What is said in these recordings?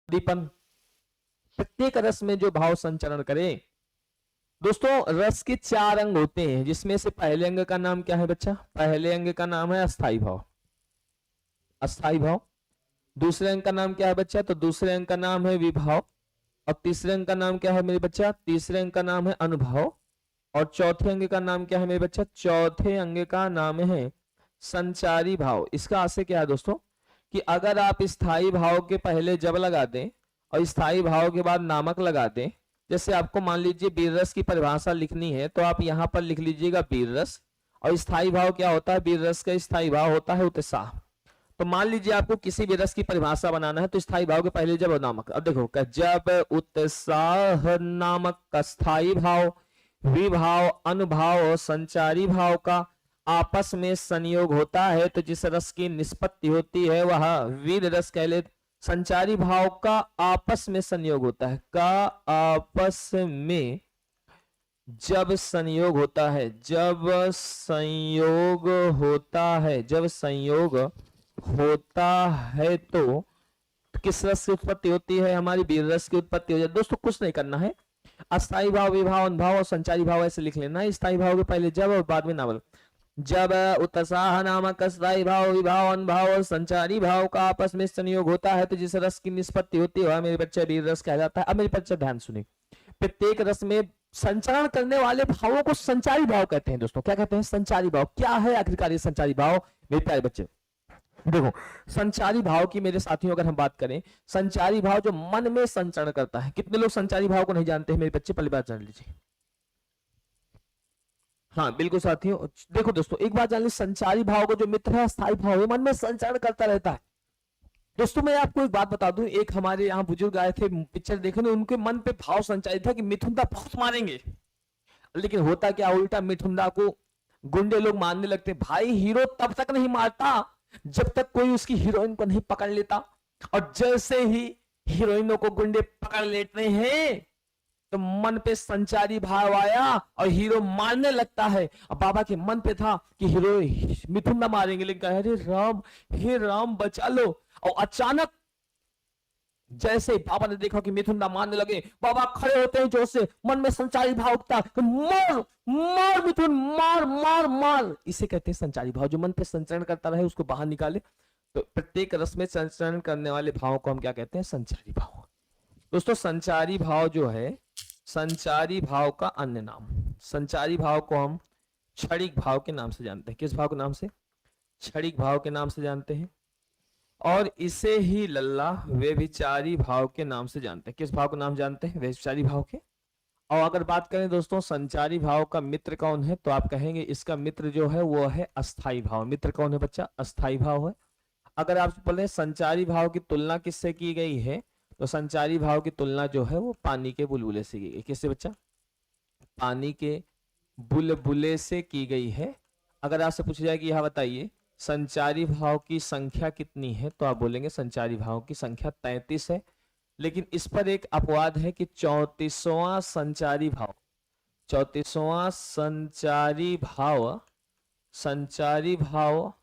दीपन, प्रत्येक रस में जो भाव संचरण करे। दोस्तों रस के 4 अंग होते हैं, जिसमें से पहले अंग का नाम क्या है बच्चा? पहले अंग का नाम है अस्थाई भाव, अस्थाई भाव। दूसरे अंग का नाम क्या है बच्चा? तो दूसरे अंग का नाम है विभाव। और तीसरे अंग का नाम क्या है मेरे बच्चा? तीसरे अंग का नाम है अनुभव। और चौथे अंग का नाम क्या है मेरे बच्चा? चौथे अंग का नाम है संचारी भाव। इसका आशय क्या है दोस्तों कि अगर आप स्थाई भाव के पहले जब लगा दें और स्थाई भाव के बाद नामक लगा दें, जैसे आपको मान लीजिए वीर रस की परिभाषा लिखनी है तो आप यहां पर लिख लीजिएगा वीर रस। और स्थाई भाव क्या होता है? वीर रस का स्थाई भाव होता है उत्साह। तो मान लीजिए आपको किसी भी रस की परिभाषा बनाना है तो स्थाई भाव के पहले जब नामक। अब देखो, जब उत्साह नामक का स्थाई भाव, विभाव, अनुभाव और संचारी भाव का आपस में संयोग होता है तो जिस रस की निष्पत्ति होती है वह वीर रस कहलाता है। संचारी भाव का आपस में संयोग होता है, का आपस में जब संयोग होता है, जब संयोग होता है, जब संयोग होता है तो किस रस की उत्पत्ति होती है? हमारी वीर रस की उत्पत्ति हो जाती है। दोस्तों कुछ नहीं करना है, अस्थाई भाव, विभाव, अनुभाव और संचारी भाव ऐसे लिख लेना है। स्थाई भाव के पहले जब और बाद में नावल। जब उत्साह नामक अस्थाई भाव, विभाव, अनुभाव और संचारी भाव का आपस में संयोग होता है तो जिस रस की निष्पत्ति होती है मेरे बच्चे वीर रस कहा जाता है। अब मेरे बच्चे ध्यान सुनिए, प्रत्येक रस में संचरण करने वाले भावों को संचारी भाव कहते हैं। दोस्तों क्या कहते हैं? संचारी भाव। क्या है आखिरकार ये संचारी भाव मेरे प्यारे बच्चे? देखो, संचारी भाव की मेरे साथियों अगर हम बात करें, संचारी भाव जो मन में संचरण करता है। कितने लोग संचारी भाव को नहीं जानते हैं मेरे बच्चे? पहली बात जान लीजिए। हाँ बिल्कुल साथियों, देखो दोस्तों एक बात जान लीजिए, संचारी भाव को जो मित्र है स्थायी भाव है, मन में संचरण करता रहता है। दोस्तों मैं आपको एक बात बता दूं, एक हमारे यहाँ बुजुर्ग आए थे पिक्चर देखने, उनके मन पे भाव संचारित था कि मिथुनदा बहुत मारेंगे। लेकिन होता क्या, उल्टा मिथुनदा को गुंडे लोग मारने लगते। भाई हीरो तब तक नहीं मारता जब तक कोई उसकी हीरोइन को नहीं पकड़ लेता, और जैसे ही हीरोइनों को गुंडे पकड़ लेते हैं तो मन पे संचारी भाव आया और हीरो मारने लगता है। अब बाबा के मन पे था कि हीरो मिथुन ना मारेंगे, लेकिन अरे राम, हे राम बचा लो। और अचानक जैसे ही बाबा ने देखा कि मिथुन ना मारने लगे, बाबा खड़े होते हैं जोर से, मन में संचारी भाव उठता कि मार मार मिथुन, मार मार मार। इसे कहते हैं संचारी भाव। जो मन पे संचरण करता रहे उसको बाहर निकाले। तो प्रत्येक रस में संचरण करने वाले भाव को हम क्या कहते हैं? संचारी भाव। दोस्तों संचारी भाव जो है, संचारी भाव का अन्य नाम, संचारी भाव को हम क्षणिक भाव के नाम से जानते हैं। किस भाव के नाम से? क्षणिक भाव के नाम से जानते हैं। और इसे ही लल्ला व्यभिचारी भाव के नाम से जानते हैं। किस भाव का नाम जानते हैं? व्यभिचारी भाव के। और अगर बात करें दोस्तों संचारी भाव का मित्र कौन है, तो आप कहेंगे इसका मित्र जो है वो है अस्थाई भाव। मित्र कौन है बच्चा? अस्थाई भाव है। अगर आप बोले संचारी भाव की तुलना किससे की गई है, तो संचारी भाव की तुलना जो है वो पानी के बुलबुले से की गई। किससे बच्चा? पानी के बुलबुले से की गई है। अगर आपसे पूछा जाए कि यह बताइए संचारी भाव की संख्या कितनी है, तो आप बोलेंगे संचारी भाव की संख्या 33 है। लेकिन इस पर एक अपवाद है कि 34वां संचारी भाव, 34वां संचारी भाव, संचारी भाव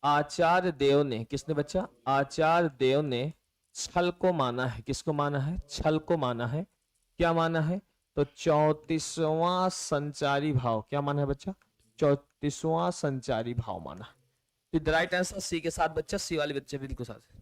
आचार्य देव ने, किसने बच्चा? आचार्य देव ने छल को माना है। किसको माना है? छल को माना है। क्या माना है? तो 34वां संचारी भाव क्या माना है बच्चा? 34वां संचारी भाव माना। तो द राइट आंसर सी के साथ बच्चा, सी वाले बच्चे बिल्कुल साथ।